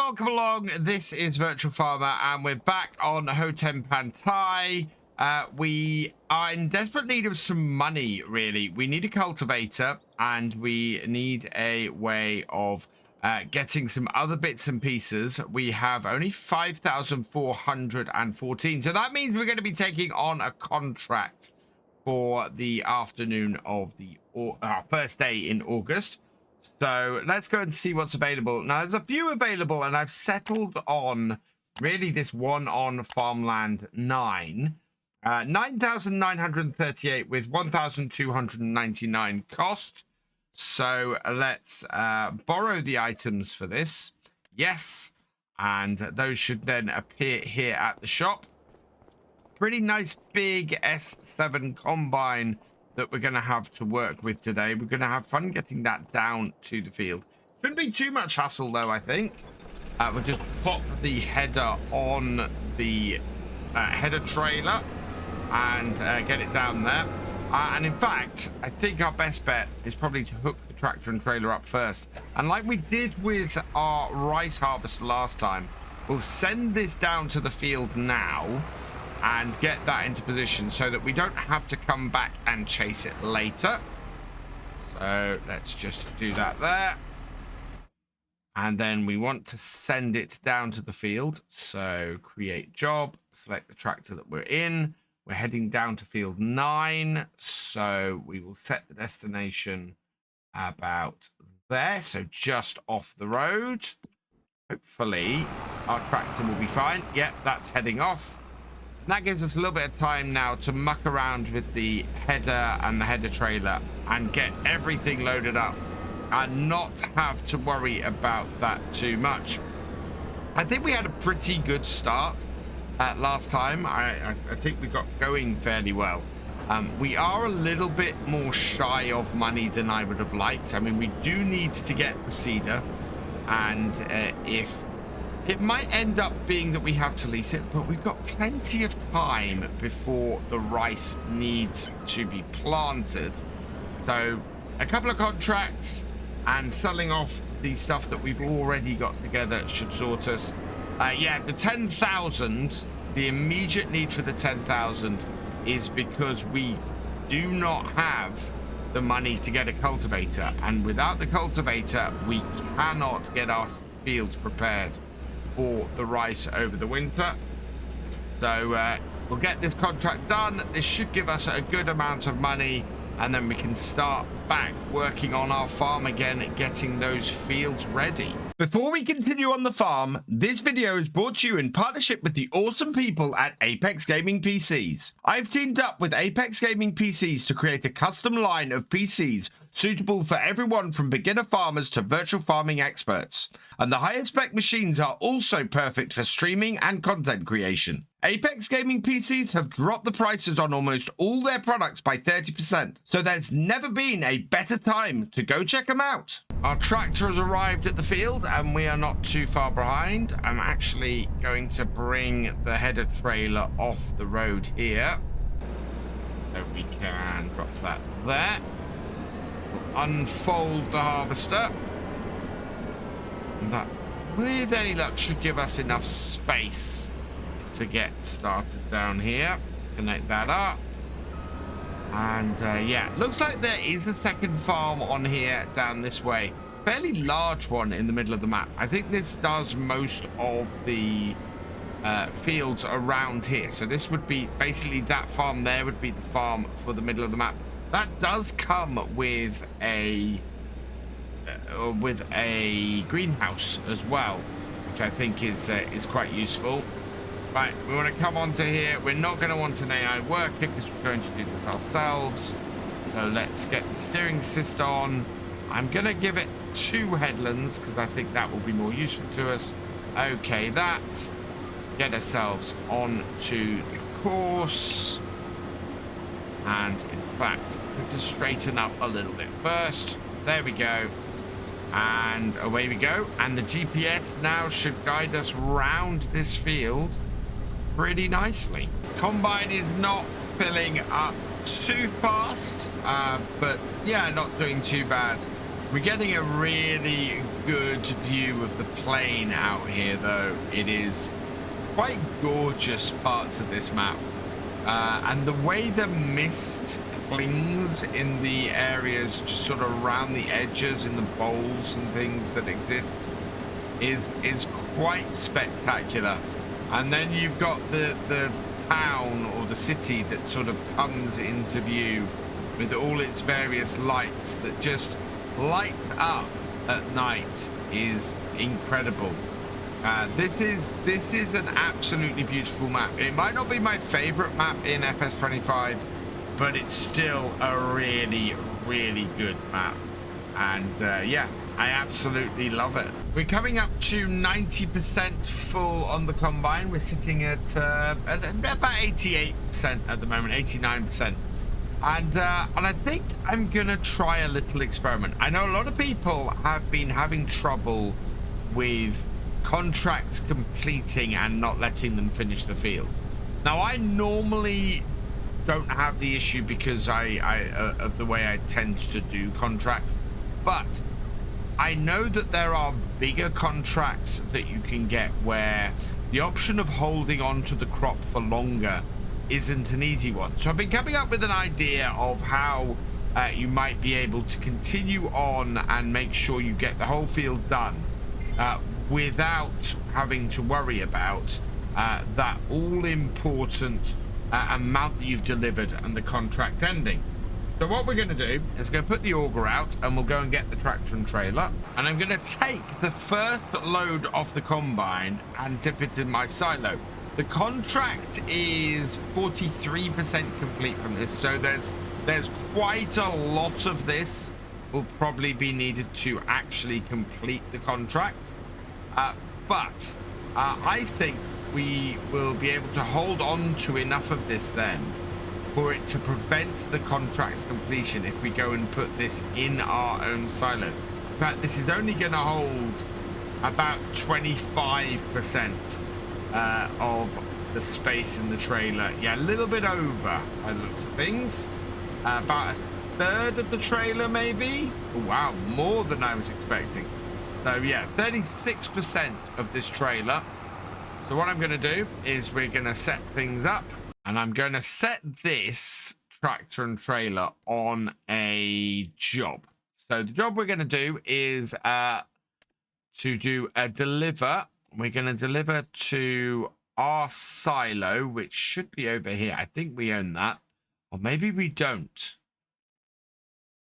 welcome along. This is Virtual Farmer, and we're back on Hutan Pantai. We are in desperate need of some money, really. We need a cultivator, and we need a way of getting some other bits and pieces. We have only 5,414, so that means we're going to be taking on a contract for the afternoon of the first day in August. So let's go and see what's available. Now, there's a few available, and I've settled on really this one on Farmland 9. 9,938 with 1,299 cost. So let's borrow the items for this. Yes, and those should then appear here at the shop. Pretty nice big S7 combine that we're going to have to work with today. We're going to have fun getting that down to the field. Shouldn't be too much hassle, though, I think. We'll just pop the header on the header trailer and get it down there. And in fact, I think our best bet is probably to hook the tractor and trailer up first. And like we did with our rice harvest last time, we'll send this down to the field now and get that into position so that we don't have to come back and chase it later. So let's just do that there. And then we want to send it down to the field. So create job, select the tractor that we're in. We're heading down to field 9. So we will set the destination about there. So just off the road. Hopefully our tractor will be fine. Yep, that's heading off. And that gives us a little bit of time now to muck around with the header and the header trailer and get everything loaded up and not have to worry about that too much. I think we had a pretty good start last time. I think we got going fairly well. We are a little bit more shy of money than I would have liked. I mean, we do need to get the seeder, and if it might end up being that we have to lease it, but we've got plenty of time before the rice needs to be planted. So a couple of contracts and selling off the stuff that we've already got together should sort us. Yeah, the 10,000, the immediate need for the 10,000 is because we do not have the money to get a cultivator. And without the cultivator, we cannot get our fields prepared for the rice over the winter. So we'll get this contract done. This should give us a good amount of money, and then we can start back working on our farm again, getting those fields ready. Before we continue on the farm, this video is brought to you in partnership with the awesome people at Apex Gaming PCs. I've teamed up with Apex Gaming PCs to create a custom line of PCs suitable for everyone from beginner farmers to virtual farming experts. And the highest spec machines are also perfect for streaming and content creation. Apex Gaming PCs have dropped the prices on almost all their products by 30%, so there's never been a better time to go check them out. Our tractor has arrived at the field and we are not too far behind. I'm actually going to bring the header trailer off the road here, so we can drop that there. We'll unfold the harvester. And that, with any luck, should give us enough space to get started down here. Connect that up. And yeah, looks like there is a second farm on here down this way. Fairly large one in the middle of the map. I think this does most of the fields around here. So this would be basically, that farm there would be the farm for the middle of the map. That does come with a greenhouse as well, which I think is quite useful. Right, we want to come onto here. We're not going to want an AI worker because we're going to do this ourselves. So let's get the steering assist on. I'm going to give it 2 headlands because I think that will be more useful to us. Okay, that. Get ourselves onto the course. And in fact, to straighten up a little bit first. There we go. And away we go. And the GPS now should guide us round this field pretty nicely. Combine is not filling up too fast, but yeah, not doing too bad. We're getting a really good view of the plain out here, though. It is quite gorgeous parts of this map. And the way the mist clings in the areas just sort of around the edges, in the bowls and things that exist, is quite spectacular. And then you've got the town or the city that sort of comes into view with all its various lights that just light up at night. Is incredible. This is an absolutely beautiful map. It might not be my favorite map in FS25, but it's still a really, really good map. And yeah, I absolutely love it. We're coming up to 90% full on the combine. We're sitting at about 88% at the moment, 89%. And I think I'm gonna try a little experiment. I know a lot of people have been having trouble with contracts completing and not letting them finish the field. Now, I normally don't have the issue because of the way I tend to do contracts, but I know that there are bigger contracts that you can get where the option of holding on to the crop for longer isn't an easy one. So I've been coming up with an idea of how you might be able to continue on and make sure you get the whole field done without having to worry about that all-important amount that you've delivered and the contract ending. So what we're going to do is go put the auger out and we'll go and get the tractor and trailer, and I'm going to take the first load off the combine and dip it in my silo. The contract is 43% complete from this, so there's quite a lot of this will probably be needed to actually complete the contract. But I think we will be able to hold on to enough of this then for it to prevent the contract's completion if we go and put this in our own silo. In fact, this is only going to hold about 25% of the space in the trailer. Yeah, a little bit over by the looks of things. About a third of the trailer, maybe. Oh, wow, more than I was expecting. So yeah, 36% of this trailer. So what I'm going to do is we're going to set things up, and I'm going to set this tractor and trailer on a job. So the job we're going to do is to do a deliver. We're going to deliver to our silo, which should be over here. I think we own that, or maybe we don't.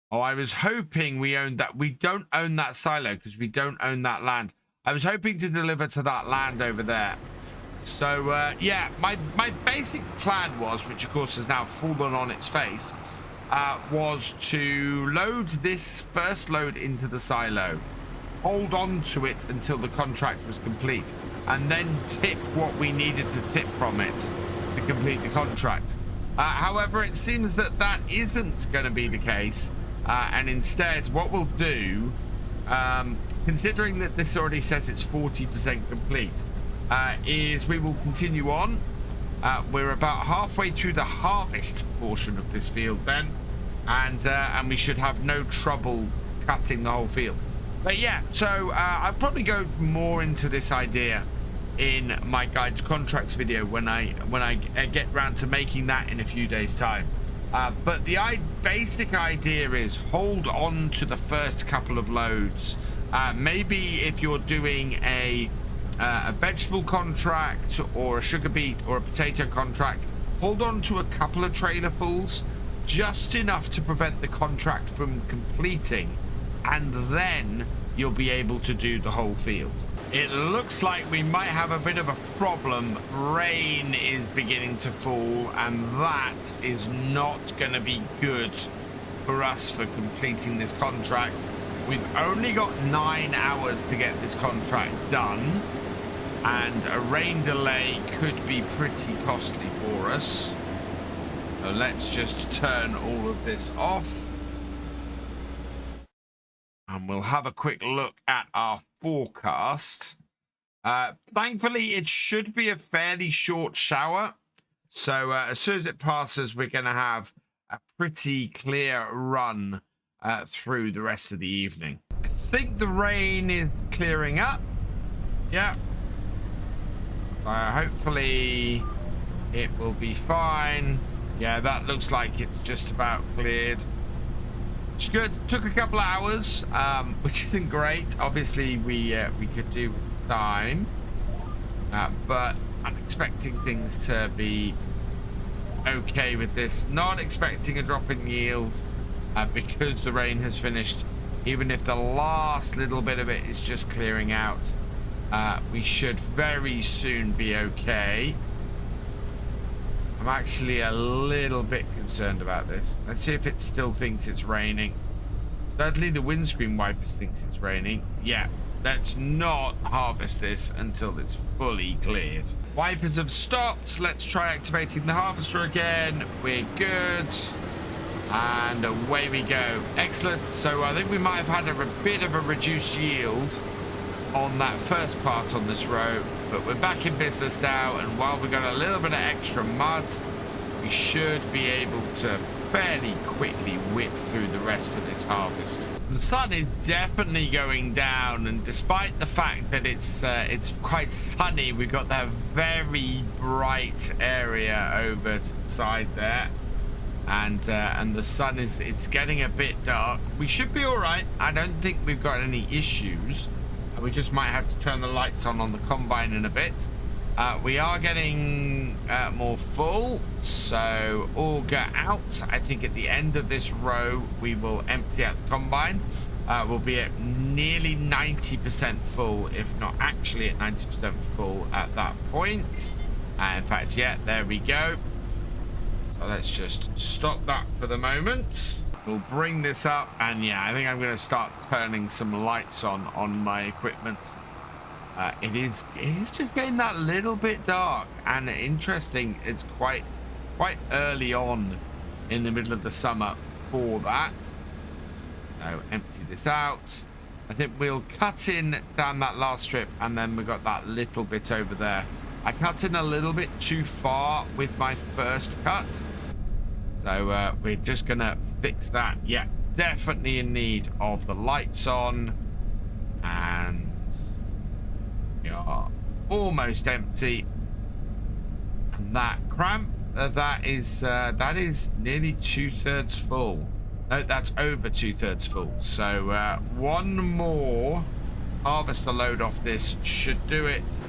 Oh, I was hoping we owned that. We don't own that silo because we don't own that land. I was hoping to deliver to that land over there. So yeah, my basic plan was, which of course has now fallen on its face, was to load this first load into the silo, hold on to it until the contract was complete, and then tip what we needed to tip from it to complete the contract. However, it seems that that isn't going to be the case, and instead what we'll do, considering that this already says it's 40% complete, is we will continue on. We're about halfway through the harvest portion of this field then, and we should have no trouble cutting the whole field. But yeah, so I'll probably go more into this idea in my guide to contracts video when I get round to making that in a few days time. But the basic idea is hold on to the first couple of loads. Maybe if you're doing a vegetable contract or a sugar beet or a potato contract, hold on to a couple of trailerfuls, just enough to prevent the contract from completing, and then you'll be able to do the whole field. It looks like we might have a bit of a problem. Rain is beginning to fall, and that is not going to be good for us for completing this contract. We've only got 9 hours to get this contract done, and a rain delay could be pretty costly for us. So let's just turn all of this off. And we'll have a quick look at our forecast. Thankfully, it should be a fairly short shower. So as soon as it passes, we're going to have a pretty clear run through the rest of the evening. I think the rain is clearing up. Yeah. Hopefully it will be fine. Yeah, that looks like it's just about cleared. Which is good. Took a couple of hours, which isn't great. Obviously, we could do with time, but I'm expecting things to be okay with this. Not expecting a drop in yield because the rain has finished. Even if the last little bit of it is just clearing out, we should very soon be okay. I'm actually a little bit concerned about this. Let's see if it still thinks it's raining. Thirdly, the windscreen wipers thinks it's raining. Yeah, let's not harvest this until it's fully cleared. Wipers have stopped. Let's try activating the harvester again. We're good. And away we go. Excellent. So I think we might have had a bit of a reduced yield on that first part on this row, but we're back in business now, and while we've got a little bit of extra mud, we should be able to fairly quickly whip through the rest of this harvest. The sun is definitely going down, and despite the fact that it's quite sunny, we've got that very bright area over to the side there, and the sun it's getting a bit dark. We should be all right. I don't think we've got any issues. We just might have to turn the lights on the combine in a bit. We are getting more full, so auger out. I think at the end of this row, we will empty out the combine. We'll be at nearly 90% full, if not actually at 90% full at that point. In fact, yeah, there we go. So let's just stop that for the moment. We'll bring this up, and yeah, I think I'm going to start turning some lights on my equipment. It is just getting that little bit dark, and interesting. It's quite early on in the middle of the summer for that. So empty this out. I think we'll cut in down that last strip, and then we've got that little bit over there. I cut in a little bit too far with my first cut. So we're just going to fix that. Yeah, definitely in need of the lights on. And we are almost empty. And that cramp, that is nearly 2/3 full. No, that's over 2/3 full. So one more harvester load off this should do it.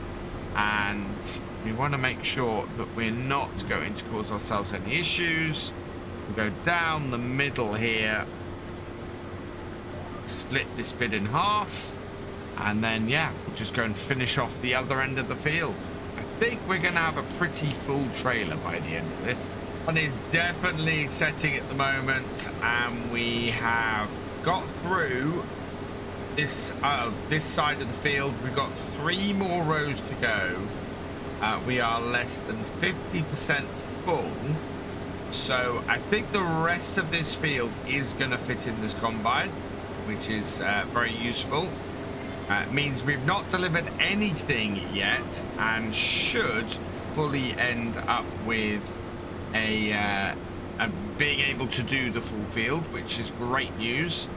And we want to make sure that we're not going to cause ourselves any issues. We'll go down the middle here, split this bit in half, and then yeah, we'll just go and finish off the other end of the field. I think we're going to have a pretty full trailer by the end of this. One is definitely setting at the moment, and we have got through this side of the field. We've got 3 more rows to go. We are less than 50% full. So I think the rest of this field is going to fit in this combine, which is very useful. It means we've not delivered anything yet, and should fully end up with a being able to do the full field, which is great news.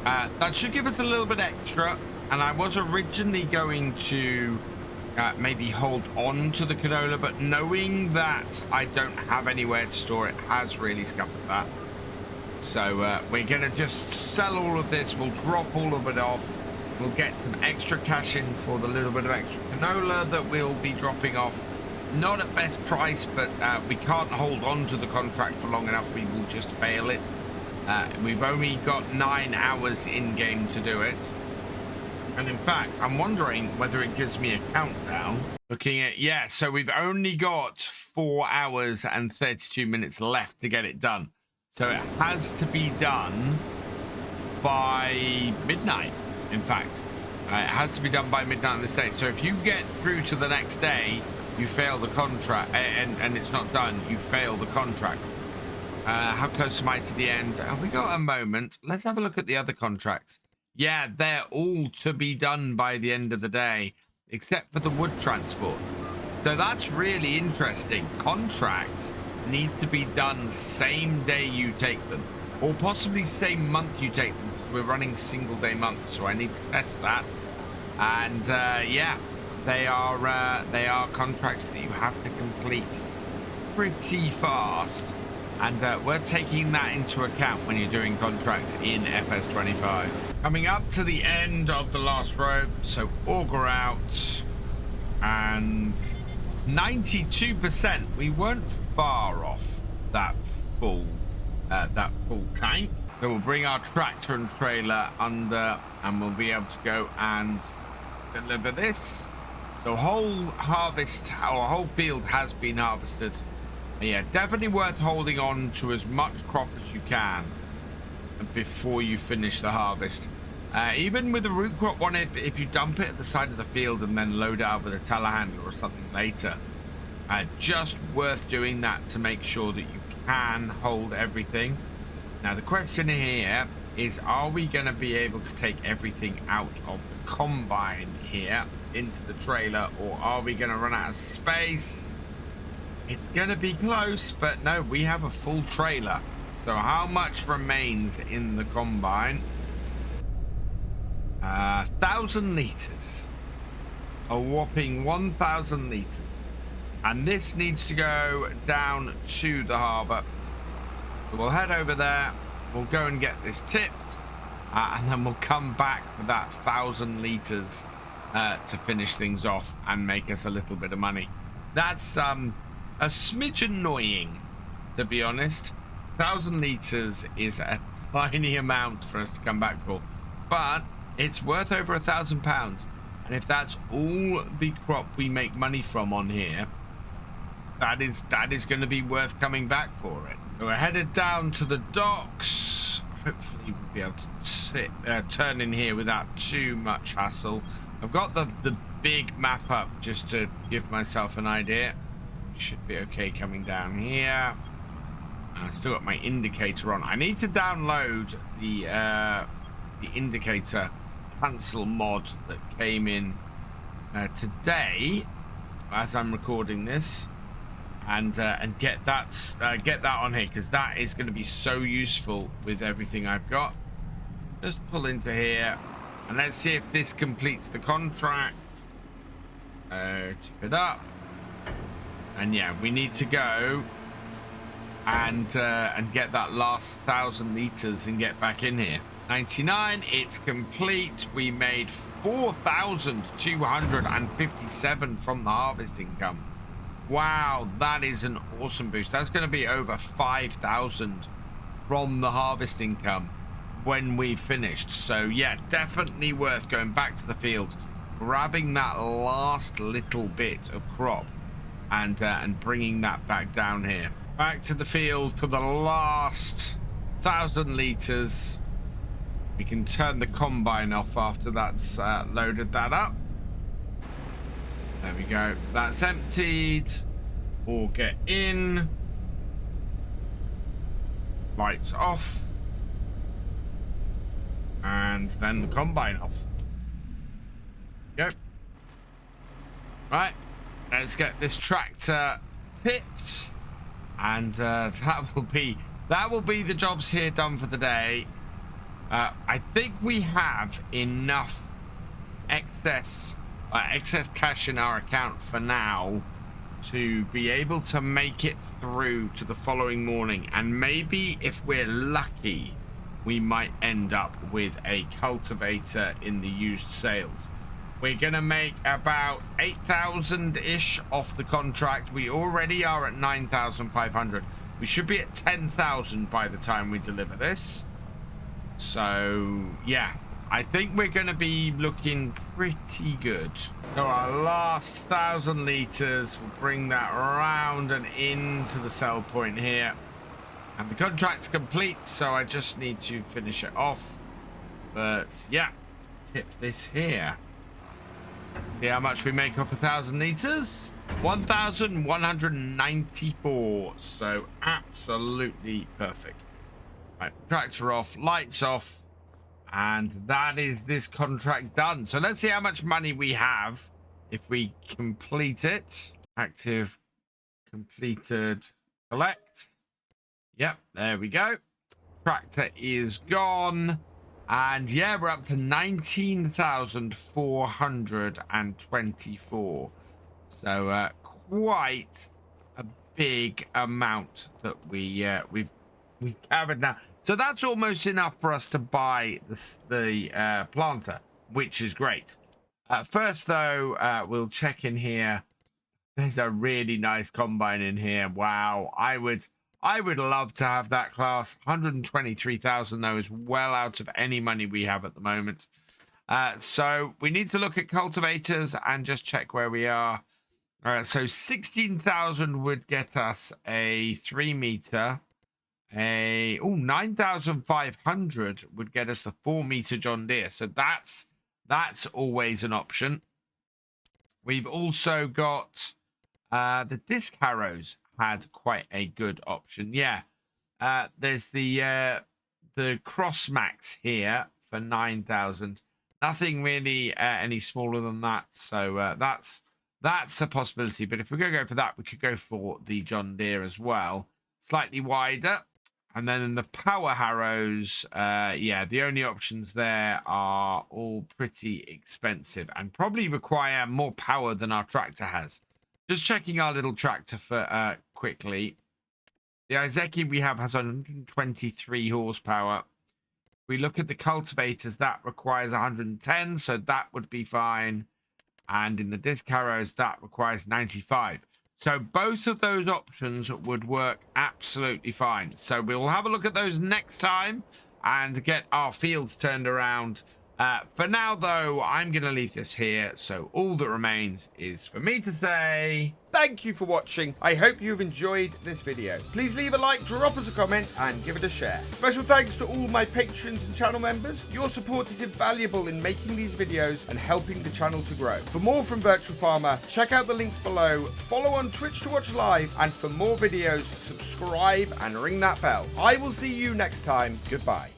That should give us a little bit extra, and I was originally going to maybe hold on to the canola, but knowing that I don't have anywhere to store it has really scuppered that. So we're gonna just sell all of this. We'll drop all of it off. We'll get some extra cash in for the little bit of extra canola that we'll be dropping off. Not at best price, but we can't hold on to the contract for long enough. We will just fail it. We've only got 9 hours in game to do it. And in fact, I'm wondering whether it gives me a countdown. Looking at, yeah, so we've only got 4 hours and 32 minutes left to get it done. So it has to be done by midnight, in fact. It has to be done by midnight in the States. So if you get through to the next day, you fail the contract, and it's not done, you fail the contract. How close am I to the end? Have we got a moment? Let's have a look at the other contracts. Yeah, they're all to be done by the end of the day, except for the wood transport. So that's really interesting. Contracts need to be done same day you take them. or possibly same month you take them, because we're running single day months, so I need to test that. And yeah, they are contracts that you have to complete pretty fast, and we're taking that into account when you're doing contracts in FS25. Coming up to the end of the last row, so auger out, and 92%. We weren't far off that full tank. So we'll bring our tractor and trailer under, and we'll be able to go and deliver this. So whole harvest, or whole field has been harvested. Yeah, definitely worth holding on to as much crop as you can before you finish the harvest. Even with the root crop one, if you dump it at the side of the field and then load it up with a telehandler or something later, just worth doing that to make sure that you can hold everything. Now the question here is, are we going to be able to take everything out of the combine here into the trailer, or are we going to run out of space? It's going to be close, but no, we have a full trailer. So how much remains in the combine? 1,000 liters. A whopping 1,000 liters. And this needs to go down to the harbour. So we'll head over there. We'll go and get this tipped. And then we'll come back for that 1,000 liters to finish things off and make us a little bit of money. That's a smidge annoying, to be honest. 1,000 liters is a tiny amount for us to come back for, but it's worth over £1,000. And if that's all the crop we make money from on here, that is going to be worth coming back for it. So we're headed down to the docks. Hopefully we'll be able to turn in here without too much hassle. I've got the big map up just to give myself an idea. Should be okay coming down here. I still got my indicator on. I need to download the indicator cancel mod that came in today as I'm recording this, and get that on here, because that is going to be so useful with everything I've got. Just pull into here and let's see if this completes the contract. Tip it up. And yeah, we need to go and get that last 1,000 liters and get back in here. 99, it's complete. We made 4,257 from the harvest income. Wow, that is an awesome boost. That's going to be over 5,000 from the harvest income when we've finished. So yeah, definitely worth going back to the field, grabbing that last little bit of crop, and bringing that back down here. Back to the field for the last 1,000 liters. We can turn the combine off after that's loaded that up. There we go. That's emptied. Or get in. Lights off. And then the combine off. Go. Right. Let's get this tractor tipped, and that will be the jobs here done for the day. I think we have enough excess cash in our account for now to be able to make it through to the following morning, and maybe if we're lucky, we might end up with a cultivator in the used sales. We're gonna make about 8,000-ish off the contract. We already are at 9,500. We should be at 10,000 by the time we deliver this. So yeah, I think we're gonna be looking pretty good. So our last 1,000 liters, we'll bring that around and into the sell point here. And the contract's complete, so I just need to finish it off. But yeah, tip this here. See how much we make off 1,000 liters? 1,194. So absolutely perfect. Right, tractor off, lights off, and that is this contract done. So let's see how much money we have if we complete it. Active, completed, collect. Yep, there we go. tractor is gone. And yeah, we're up to 19,424. So quite a big amount that we've gathered now. So that's almost enough for us to buy the planter, which is great. First, though, we'll check in here. There's a really nice combine in here. Wow, I would love to have that class. 123,000 though is well out of any money we have at the moment. So we need to look at cultivators and just check where we are. So 16,000 would get us a 3 meter. 9,500 would get us the 4 meter John Deere. So that's always an option. We've also got the disc harrows had quite a good option. Yeah, there's the cross max here for 9,000. Nothing really any smaller than that. So that's a possibility. But if we're going to go for that, we could go for the John Deere as well. Slightly wider. And then in the power harrows, yeah, the only options there are all pretty expensive and probably require more power than our tractor has. Just checking our little tractor for quickly. The Izeki we have has 123 horsepower. If we look at the cultivators, that requires 110, so that would be fine. And in the disc harrows, that requires 95. So both of those options would work absolutely fine. So we'll have a look at those next time and get our fields turned around. For now, though, I'm going to leave this here. So all that remains is for me to say thank you for watching. I hope you've enjoyed this video. Please leave a like, drop us a comment, and give it a share. Special thanks to all my patrons and channel members. Your support is invaluable in making these videos and helping the channel to grow. For more from Virtual Farmer, check out the links below. Follow on Twitch to watch live, and for more videos, subscribe and ring that bell. I will see you next time. Goodbye.